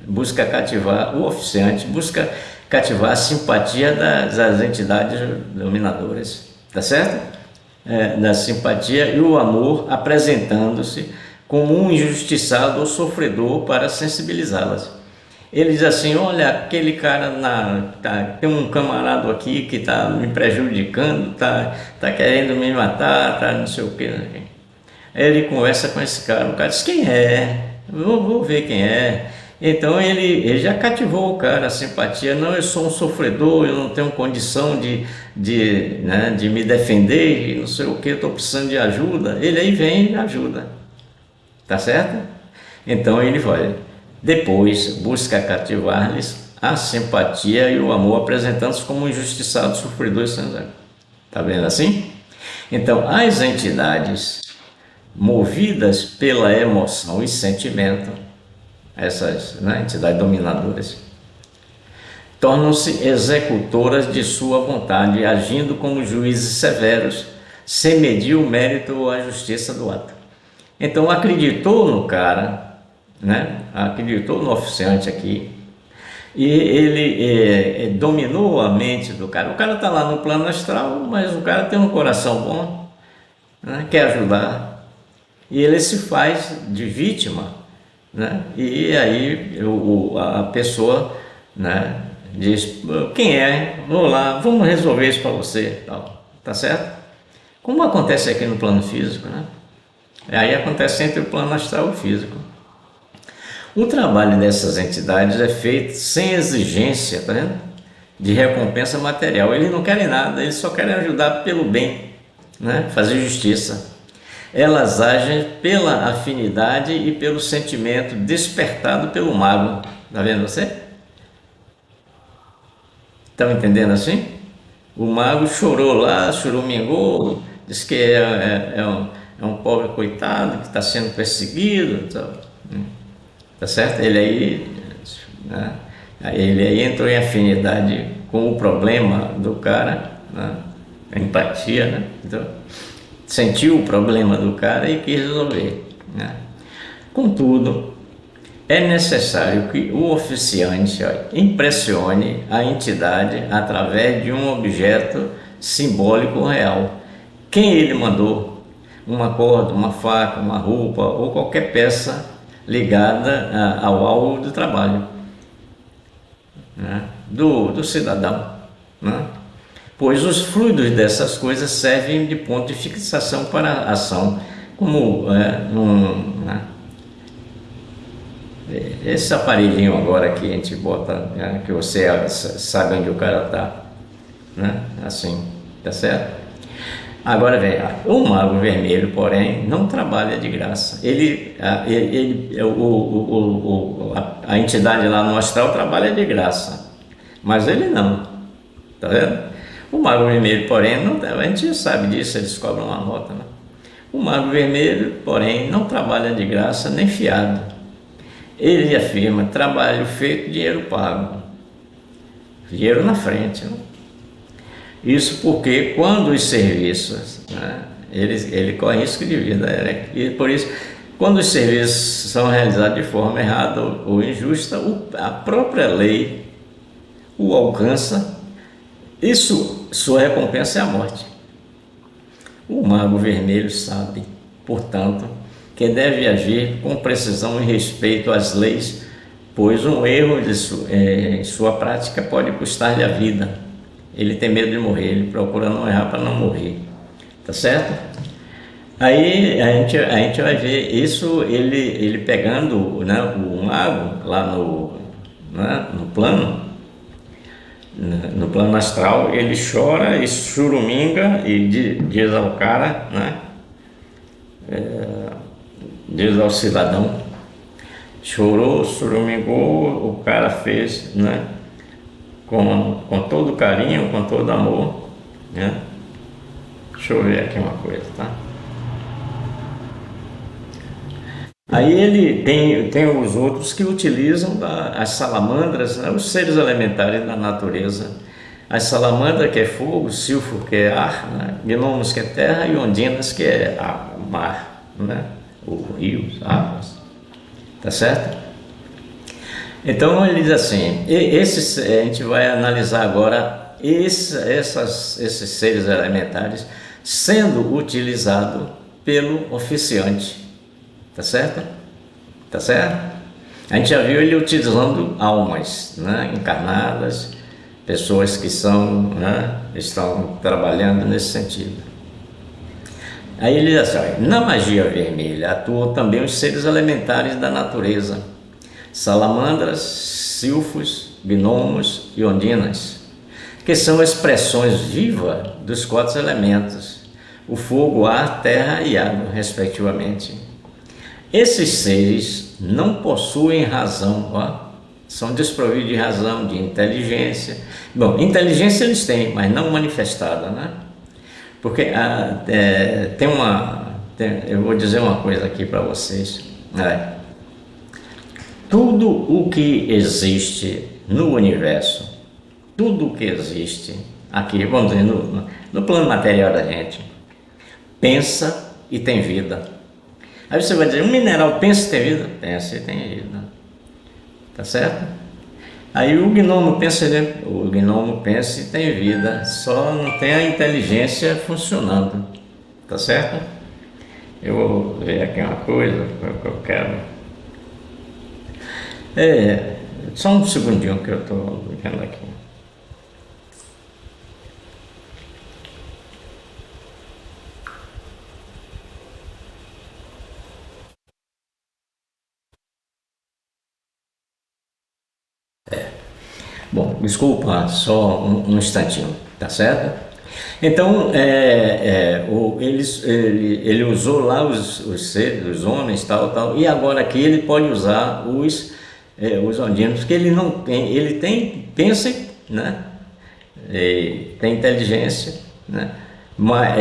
busca cativar o oficiante, busca cativar a simpatia das entidades dominadoras, tá certo? Da simpatia e o amor, apresentando-se como um injustiçado ou sofredor para sensibilizá-las. Ele diz assim: olha, aquele cara tem um camarada aqui que está me prejudicando, tá querendo me matar, tá não sei o que. Aí ele conversa com esse cara, o cara diz: quem é? Vou ver quem é. Então ele já cativou o cara, a simpatia. Não, eu sou um sofredor, eu não tenho condição de me defender, e não sei o que, eu estou precisando de ajuda. Ele aí vem e ajuda, tá certo? Então ele vai. Depois busca cativar-lhes a simpatia e o amor, apresentando-se como injustiçados, sofredores sem zelo. Tá vendo assim? Então as entidades movidas pela emoção e sentimento, essas entidades dominadoras, tornam-se executoras de sua vontade, agindo como juízes severos, sem medir o mérito ou a justiça do ato. Então acreditou no cara, né? Acreditou no oficiante aqui, e ele dominou a mente do cara. O cara está lá no plano astral, mas o cara tem um coração bom, né? Quer ajudar, e ele se faz de vítima, né? E aí a pessoa, né, diz: quem é? Vamos lá, vamos resolver isso para você, tal, tá certo? Como acontece aqui no plano físico, né? Aí acontece entre o plano astral e o físico. O trabalho dessas entidades é feito sem exigência, tá vendo? de recompensa material. Eles não querem nada, eles só querem ajudar pelo bem, né? Fazer justiça. Elas agem pela afinidade e pelo sentimento despertado pelo mago. Está vendo você? Estão entendendo assim? O mago chorou lá, choramingou, disse que é um pobre coitado que está sendo perseguido. Tá certo? Ele aí, né? Ele aí entrou em afinidade com o problema do cara, né? Empatia, né? Então, sentiu o problema do cara e quis resolver, né? Contudo, é necessário que o oficiante impressione a entidade através de um objeto simbólico real. Quem ele mandou? Uma corda, uma faca, uma roupa ou qualquer peça ligada ao alvo do trabalho, né? do cidadão, né? Pois os fluidos dessas coisas servem de ponto de fixação para a ação, como né? Esse aparelhinho agora que a gente bota, né? Que você sabe onde o cara está, né? Assim, tá certo? Agora vem, o mago vermelho, porém, não trabalha de graça. A entidade lá no astral trabalha de graça, mas ele não, tá vendo? O mago vermelho, porém, não, a gente já sabe disso, eles cobram uma nota, né? O mago vermelho, porém, não trabalha de graça nem fiado. Ele afirma trabalho feito, dinheiro pago, dinheiro na frente, né? Isso porque quando os serviços, né, ele corre risco de vida, né? E por isso, quando os serviços são realizados de forma errada ou injusta, a própria lei o alcança, sua recompensa é a morte. O mago vermelho sabe, portanto, que deve agir com precisão e respeito às leis, pois um erro em sua prática pode custar-lhe a vida. Ele tem medo de morrer, ele procura não errar para não morrer, tá certo? Aí a gente vai ver isso, ele pegando, né, o mago lá né, no plano astral, ele chora e churuminga e diz ao cara, né, diz ao cidadão, chorou, churumingou, o cara fez, né, com todo carinho, com todo amor, né? Deixa eu ver aqui uma coisa, tá? Aí ele tem os outros que utilizam as salamandras, né? Os seres elementares da natureza. As salamandras que é fogo, silfo que é ar, né? Gnomos que é terra e ondinas que é mar, né? O rios, águas, tá certo? Então ele diz assim, a gente vai analisar agora esses seres elementares sendo utilizados pelo oficiante, tá certo? Tá certo? A gente já viu ele utilizando almas, né, encarnadas, pessoas que estão trabalhando nesse sentido. Aí ele diz assim, na magia vermelha atuam também os seres elementares da natureza, salamandras, silfos, gnomos e ondinas, que são expressões vivas dos 4 elementos, o fogo, ar, terra e água, respectivamente. Esses seres não possuem razão, são desprovidos de razão, de inteligência. Bom, inteligência eles têm, mas não manifestada, né? Porque eu vou dizer uma coisa aqui para vocês, né? Tudo o que existe no universo, tudo o que existe aqui, vamos dizer, no plano material da gente, pensa e tem vida. Aí você vai dizer, um mineral pensa e tem vida? Pensa e tem vida, tá certo? Aí o gnomo pensa e tem vida, só não tem a inteligência funcionando, tá certo? Eu vou ver aqui uma coisa que eu quero. Só um segundinho que eu estou vendo aqui. Bom, desculpa, só um instantinho, tá certo? Então, ele usou lá os seres, os homens, tal, e agora aqui ele pode usar os ondinos, porque ele não tem, ele tem, pensa, né? Tem inteligência, né? Mas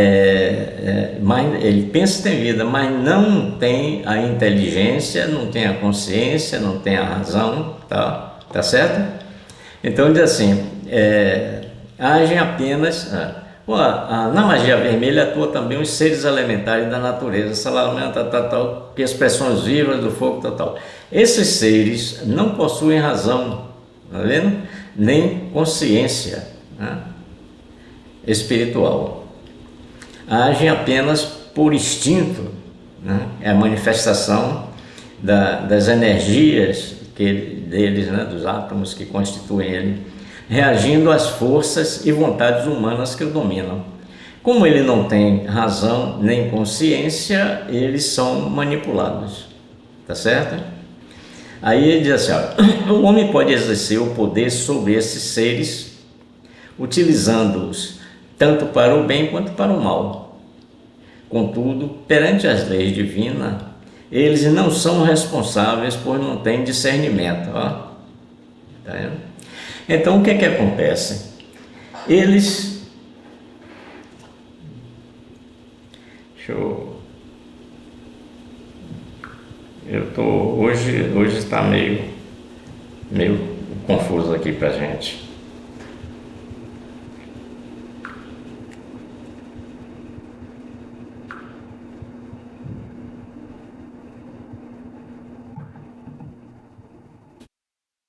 ele pensa que tem vida, mas não tem a inteligência, não tem a consciência, não tem a razão, tá certo? Então diz assim, agem apenas, na magia vermelha atua também os seres elementares da natureza, salamandra, tal, que expressões vivas do fogo, tal. Esses seres não possuem razão, tá vendo? Nem consciência, né, espiritual. Agem apenas por instinto, né? É a manifestação das energias deles, né? Dos átomos que constituem ele, reagindo às forças e vontades humanas que o dominam. Como ele não tem razão nem consciência, eles são manipulados, tá certo? Aí ele diz assim, ó, o homem pode exercer o poder sobre esses seres, utilizando-os tanto para o bem quanto para o mal. Contudo, perante as leis divinas, eles não são responsáveis por não terem discernimento. Tá vendo? Então, o que acontece? Hoje está meio confuso aqui pra gente.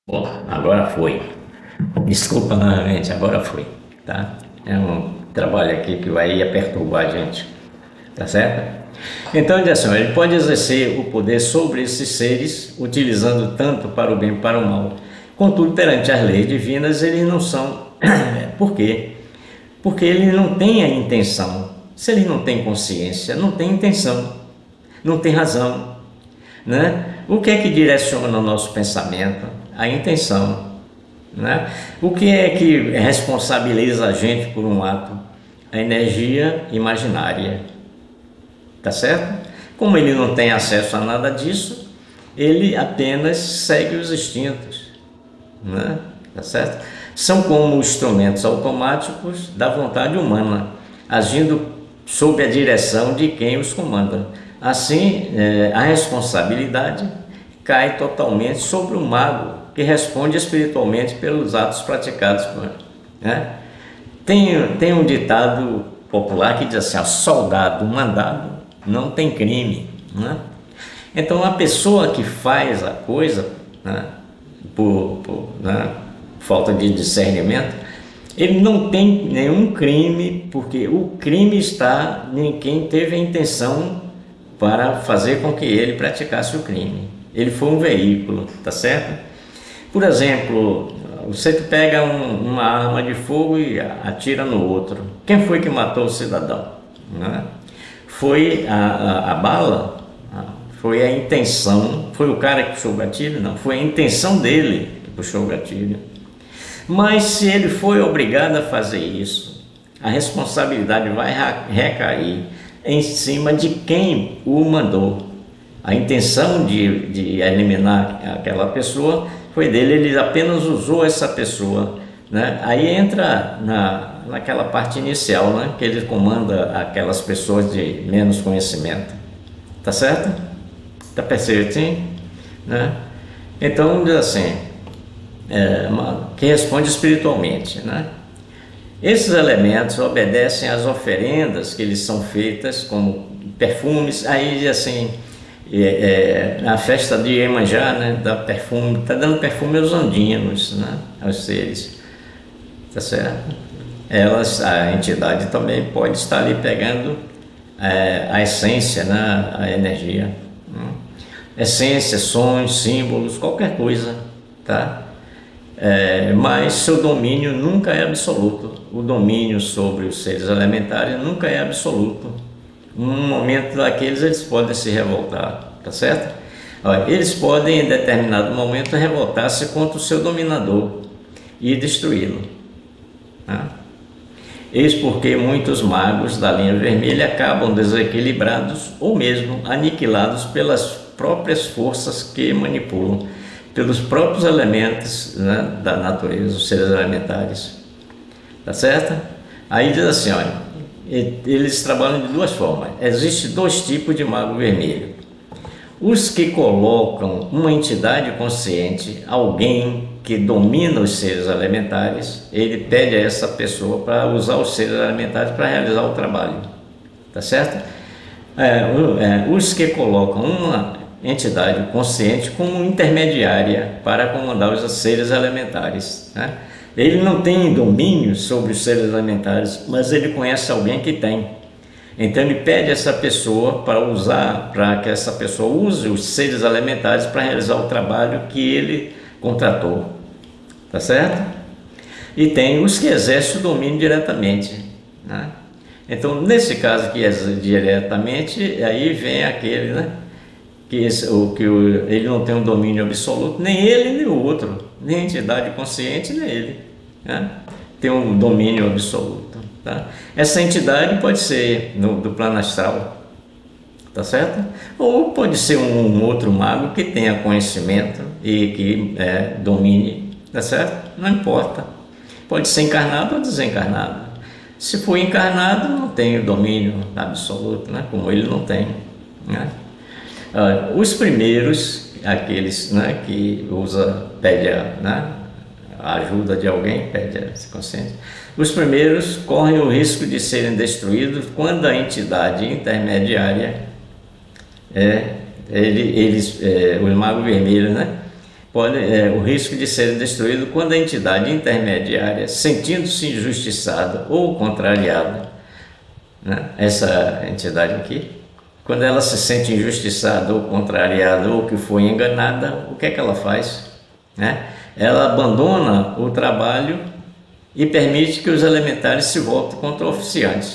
Bom, agora foi. Desculpa novamente, agora foi, tá? É um trabalho aqui que ia perturbar a gente, tá certo? Então, ele pode exercer o poder sobre esses seres, utilizando tanto para o bem como para o mal. Contudo, perante as leis divinas, eles não são. Por quê? Porque ele não tem a intenção. Se ele não tem consciência, não tem intenção, não tem razão, né? O que é que direciona o nosso pensamento? A intenção, né? O que é que responsabiliza a gente por um ato? A energia imaginária, tá certo? Como ele não tem acesso a nada disso, ele apenas segue os instintos, né? Tá certo? São como instrumentos automáticos da vontade humana, agindo sob a direção de quem os comanda. Assim, a responsabilidade cai totalmente sobre o mago, que responde espiritualmente pelos atos praticados por ele, né? Tem um ditado popular que diz assim, soldado mandado não tem crime, né? Então a pessoa que faz a coisa, né, por falta de discernimento, ele não tem nenhum crime, porque o crime está em quem teve a intenção para fazer com que ele praticasse o crime. Ele foi um veículo, tá certo? Por exemplo, você pega uma arma de fogo e atira no outro. Quem foi que matou o cidadão, né? Foi a bala? Foi a intenção? Foi o cara que puxou o gatilho? Não, foi a intenção dele que puxou o gatilho. Mas se ele foi obrigado a fazer isso, a responsabilidade vai recair em cima de quem o mandou. A intenção de eliminar aquela pessoa foi dele, ele apenas usou essa pessoa, né? Aí entra naquela parte inicial, né? Que ele comanda aquelas pessoas de menos conhecimento, tá certo? Tá percebendo, né? Então diz assim, que responde espiritualmente, né? Esses elementos obedecem às oferendas que lhes são feitas, como perfumes. Aí diz assim, na festa de Iemanjá, né, dá perfume, está dando perfume aos andinos, né, aos seres, tá certo? A entidade também pode estar ali pegando a essência, né, a energia, né? Essência, sons, símbolos, qualquer coisa, tá? Mas seu domínio nunca é absoluto. O domínio sobre os seres elementares nunca é absoluto. Num momento daqueles eles podem se revoltar, tá certo? Eles podem em determinado momento revoltar-se contra o seu dominador, e destruí-lo, né? Eis porque muitos magos da linha vermelha acabam desequilibrados ou mesmo aniquilados pelas próprias forças que manipulam, pelos próprios elementos, né, da natureza, os seres elementares. Tá certo? Aí diz assim, olha, eles trabalham de duas formas. Existem dois tipos de mago vermelho. Os que colocam uma entidade consciente, alguém que domina os seres elementares, ele pede a essa pessoa para usar os seres elementares para realizar o trabalho. Tá certo? Os que colocam uma entidade consciente como intermediária para comandar os seres elementares, né? Ele não tem domínio sobre os seres elementares, mas ele conhece alguém que tem. Então ele pede essa pessoa para que essa pessoa use os seres elementares para realizar o trabalho que ele contratou, tá certo? E tem os que exercem o domínio diretamente, né? Então nesse caso que exerce diretamente, aí vem aquele, né, ele não tem um domínio absoluto, nem ele nem o outro, nem a entidade consciente nem ele, né, tem um domínio absoluto, tá? Essa entidade pode ser do plano astral, tá certo? Ou pode ser um outro mago que tenha conhecimento e que domine, tá certo? Não importa, pode ser encarnado ou desencarnado. Se for encarnado, não tem o domínio absoluto, né, como ele não tem, né? Os primeiros, aqueles, né, que pede a ajuda de alguém, pede a consciência, os primeiros correm o risco de serem destruídos quando a entidade intermediária, o mago vermelho, né, o risco de serem destruídos quando a entidade intermediária, sentindo-se injustiçada ou contrariada, né, essa entidade aqui, quando ela se sente injustiçada ou contrariada ou que foi enganada, o que é que ela faz, né? Ela abandona o trabalho e permite que os elementares se voltem contra o oficiante.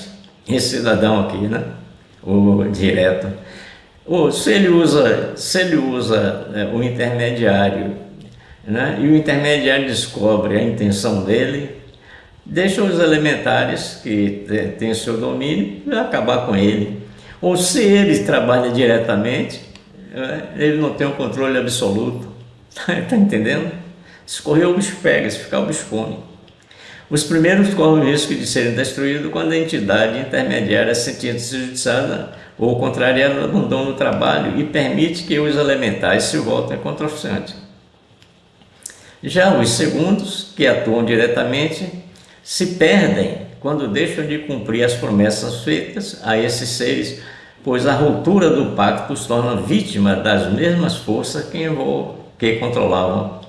Esse cidadão aqui, né, o direto, ou se ele usa o intermediário, né, e o intermediário descobre a intenção dele, deixa os elementares que têm o seu domínio acabar com ele. Ou se ele trabalha diretamente, ele não tem um controle absoluto. Está entendendo? Se correr, o bicho pega, se ficar, o bicho come. Os primeiros correm o risco de serem destruídos quando a entidade intermediária, sentindo-se injustiçada ou contrariada, abandona o trabalho e permite que os elementares se voltem contra o oficiante. Já os segundos, que atuam diretamente, se perdem quando deixam de cumprir as promessas feitas a esses seres, pois a ruptura do pacto os torna vítima das mesmas forças que controlavam.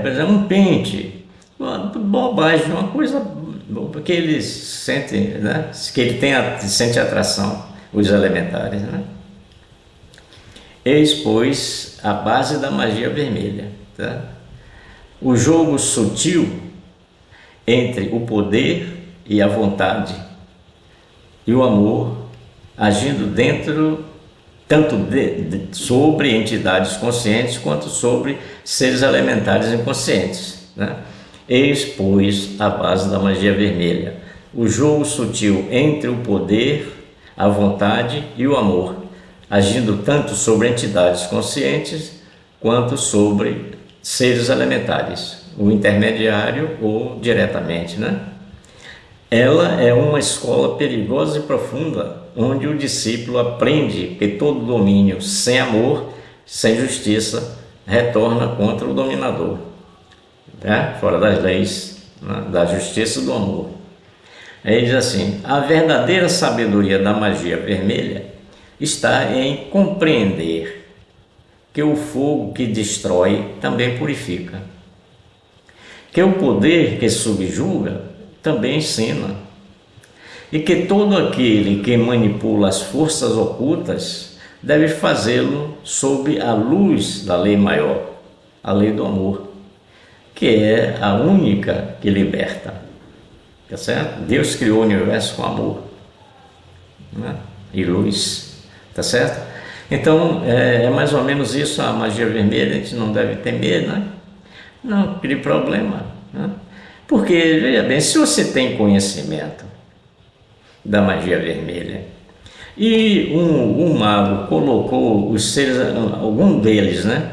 Por exemplo, um pente, uma bobagem, uma coisa que eles sentem, né, que ele sente atração, os elementares, né? Eis, pois, a base da magia vermelha, tá? O jogo sutil entre o poder e a vontade e o amor, agindo tanto sobre entidades conscientes quanto sobre seres elementares inconscientes, né? Eis, pois, a base da magia vermelha, o jogo sutil entre o poder, a vontade e o amor, agindo tanto sobre entidades conscientes quanto sobre seres elementares, o intermediário ou diretamente, né? Ela é uma escola perigosa e profunda, onde o discípulo aprende que todo domínio sem amor, sem justiça, retorna contra o dominador, né? Fora das leis, né, da justiça e do amor. Aí diz assim: a verdadeira sabedoria da magia vermelha está em compreender que o fogo que destrói também purifica, que o poder que subjuga também ensina, e que todo aquele que manipula as forças ocultas deve fazê-lo sob a luz da lei maior, a lei do amor, que é a única que liberta. Tá certo? Deus criou o universo com amor, né, e luz, tá certo? Então é mais ou menos isso a magia vermelha. A gente não deve temer, né? não crie problema, né? Porque, veja bem, se você tem conhecimento da magia vermelha e um mago colocou os seres, algum deles, né?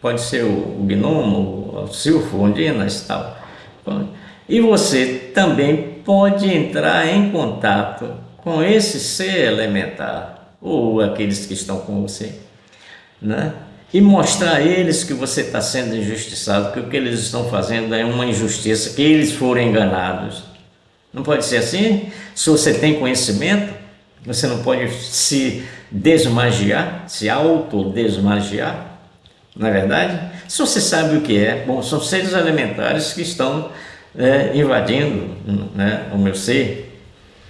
Pode ser o gnomo, o silfo, ondinas e tal. E você também pode entrar em contato com esse ser elementar ou aqueles que estão com você, né? E mostrar a eles que você está sendo injustiçado, que o que eles estão fazendo é uma injustiça, que eles foram enganados. Não pode ser assim? Se você tem conhecimento, você não pode se desmagiar, se autodesmagiar, não é verdade? Se você sabe o que é, bom, são seres elementares que estão invadindo, né, o meu ser.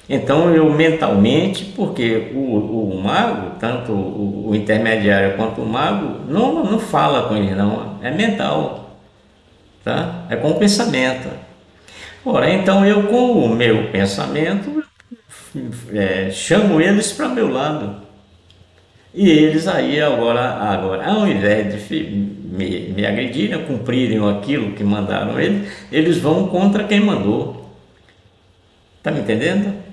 Então eu mentalmente, porque o mago, tanto o intermediário quanto o mago, não fala com ele não, é mental, tá? É com o pensamento. Ora, então eu com o meu pensamento chamo eles para meu lado. E eles aí agora ao invés de me agredirem, cumprirem aquilo que mandaram eles vão contra quem mandou. Está me entendendo?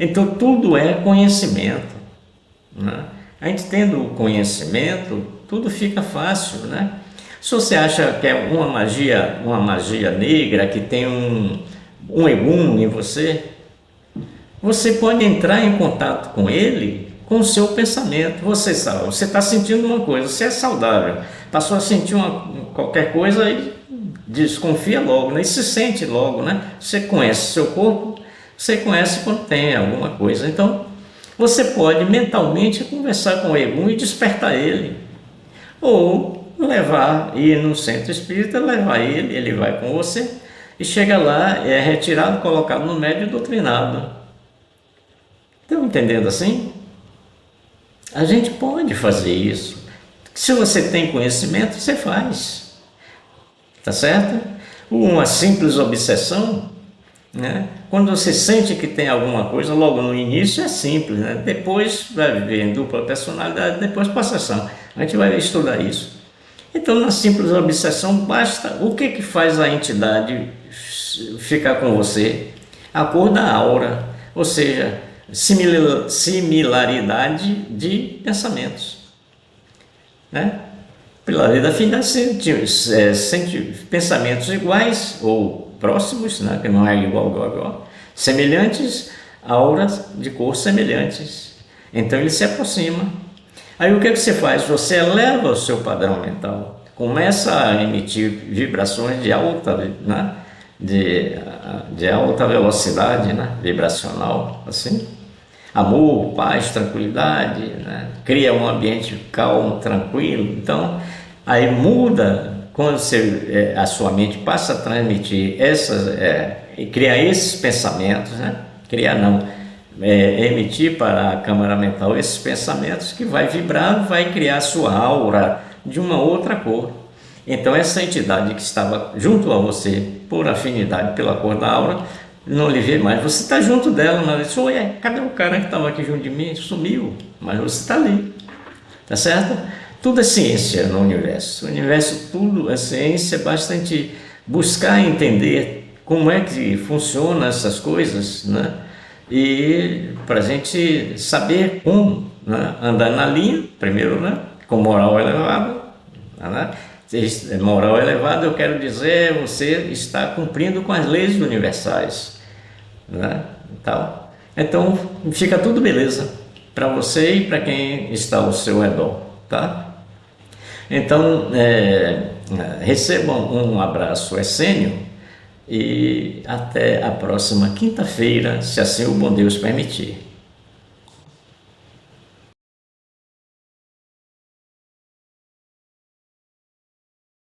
Então tudo é conhecimento, né? A gente tendo conhecimento, tudo fica fácil, né? Se você acha que é uma magia negra, que tem um egum em você, você pode entrar em contato com ele com o seu pensamento. Você sabe, você está sentindo uma coisa, você é saudável, passou a sentir qualquer coisa e desconfia logo, né? E se sente logo, né? Você conhece seu corpo, você conhece quando tem alguma coisa. Então, você pode mentalmente conversar com o egum e despertar ele. Ou ir no centro espírita, levar ele vai com você e chega lá, é retirado, colocado no médio e doutrinado. Estão entendendo assim? A gente pode fazer isso. Se você tem conhecimento, você faz. Tá certo? Uma simples obsessão, né? Quando você sente que tem alguma coisa, logo no início é simples, né? Depois vai viver em dupla personalidade, depois possessão. A gente vai estudar isso. Então, na simples obsessão, basta. O que faz a entidade ficar com você? A cor da aura, ou seja, similaridade de pensamentos, né? Pela lei da afinidade, sente pensamentos iguais ou próximos, né? Que não é igual, semelhantes, auras de cor semelhantes. Então ele se aproxima. Aí o que você faz? Você eleva o seu padrão mental, começa a emitir vibrações de alta, né? de alta velocidade, né? Vibracional, assim. Amor, paz, tranquilidade, né? Cria um ambiente calmo, tranquilo. Então, aí muda quando a sua mente passa a transmitir criar esses pensamentos, né? Emitir para a câmara mental esses pensamentos que vai vibrar, vai criar a sua aura de uma outra cor. Então, essa entidade que estava junto a você por afinidade pela cor da aura não lhe vê mais. Você está junto dela, mas diz: ué, cadê o cara que estava aqui junto de mim? Sumiu, mas você está ali, tá certo? Tudo é ciência no universo. O universo tudo é ciência, basta a gente buscar entender como é que funcionam essas coisas, né? E para a gente saber como, né? Andar na linha, primeiro, né? Com moral elevada, né? Moral elevada, eu quero dizer, você está cumprindo com as leis universais, né? Então fica tudo beleza para você e para quem está ao seu redor, tá? Então recebam um abraço essênio e até a próxima quinta-feira, se assim o bom Deus permitir.